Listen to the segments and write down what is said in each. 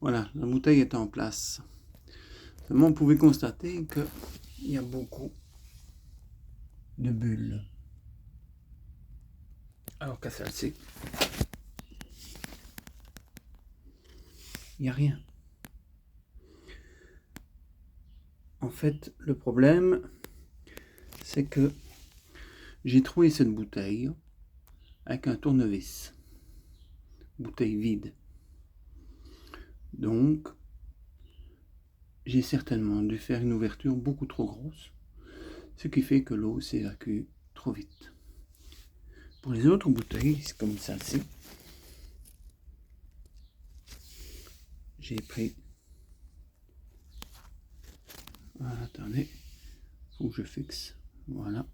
Voilà, la bouteille est en place. Seulement, vous pouvez constater qu'il y a beaucoup de bulles. Alors qu'à celle-ci, il n'y a rien. En fait, le problème, c'est que j'ai trouvé cette bouteille avec un tournevis. Bouteille vide. Donc, j'ai certainement dû faire une ouverture beaucoup trop grosse, ce qui fait que l'eau s'évacue trop vite. Pour les autres bouteilles, comme celle-ci, j'ai pris... Voilà, attendez, faut que je fixe, voilà.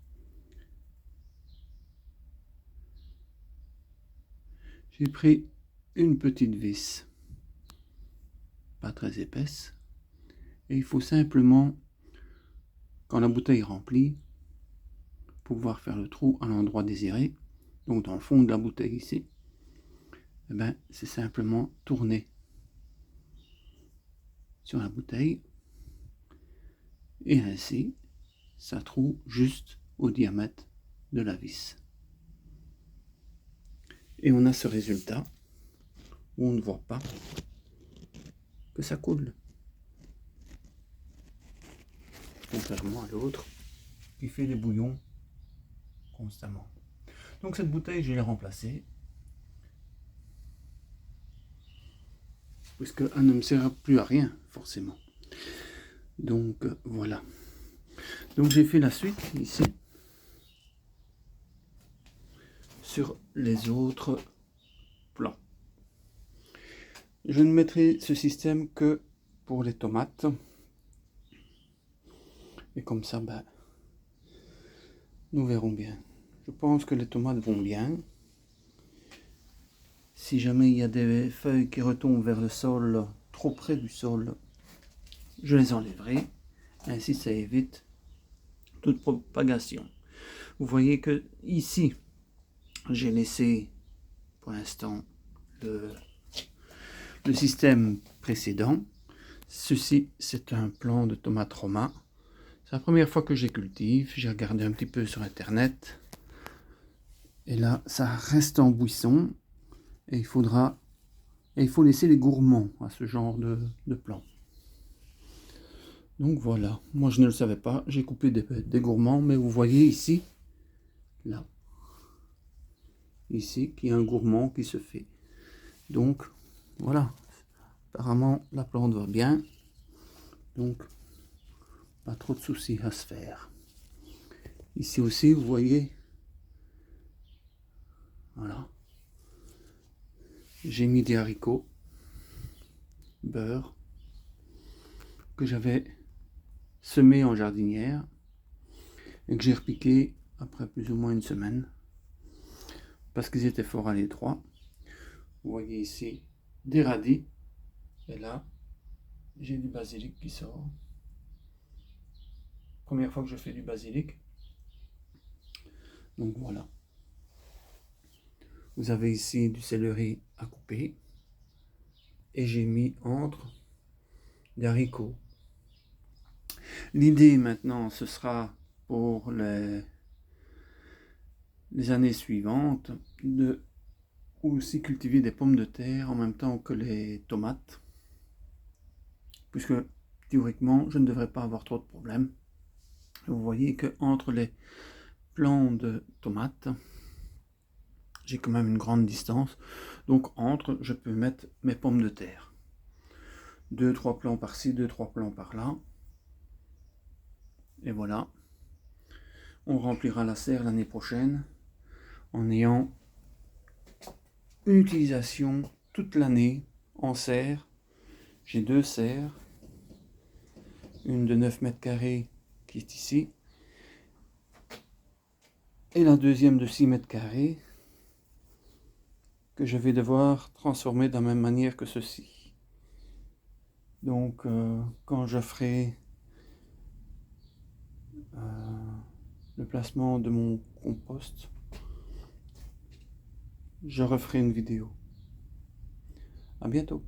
J'ai pris une petite vis, pas très épaisse, et il faut simplement, quand la bouteille est remplie, pouvoir faire le trou à l'endroit désiré. Donc dans le fond de la bouteille ici, eh ben, c'est simplement tourner sur la bouteille, et ainsi, ça troue juste au diamètre de la vis. Et on a ce résultat où on ne voit pas que ça coule. Contrairement à l'autre qui fait des bouillons constamment. Donc cette bouteille, je l'ai remplacée. Puisqu'elle ne me sert plus à rien, forcément. Donc voilà. Donc j'ai fait la suite ici. Sur les autres plans. Je ne mettrai ce système que pour les tomates. Et comme ça, ben, nous verrons bien. Je pense que les tomates vont bien. Si jamais il y a des feuilles qui retombent vers le sol, trop près du sol, je les enlèverai. Ainsi, ça évite toute propagation. Vous voyez que ici, j'ai laissé pour l'instant le système précédent. Ceci, c'est un plant de tomates Roma. C'est la première fois que je cultive. J'ai regardé un petit peu sur internet. Et là, ça reste en buisson. Et il faut laisser les gourmands à ce genre de plant. Donc voilà, moi je ne le savais pas, j'ai coupé des gourmands, mais vous voyez ici, là, ici, qu'il y a un gourmand qui se fait. Donc voilà, apparemment la plante va bien, donc pas trop de soucis à se faire. Ici aussi, vous voyez, voilà, j'ai mis des haricots, beurre, que j'avais semé en jardinière et que j'ai repiqué après plus ou moins une semaine parce qu'ils étaient fort à l'étroit. Vous voyez ici des radis et là j'ai du basilic qui sort. Première fois que je fais du basilic. Donc voilà. Vous avez ici du céleri à couper et j'ai mis entre des haricots. L'idée maintenant, ce sera pour les années suivantes de aussi cultiver des pommes de terre en même temps que les tomates, puisque théoriquement je ne devrais pas avoir trop de problèmes. Vous voyez que entre les plants de tomates, j'ai quand même une grande distance, donc entre, je peux mettre mes pommes de terre. 2-3 plants par-ci, 2-3 plants par-là. Et voilà. On remplira la serre l'année prochaine en ayant une utilisation toute l'année en serre. J'ai 2 serres. Une de 9 mètres carrés qui est ici. Et la deuxième de 6 mètres carrés que je vais devoir transformer de la même manière que ceci. Donc quand je ferai le placement de mon compost, je referai une vidéo. À bientôt.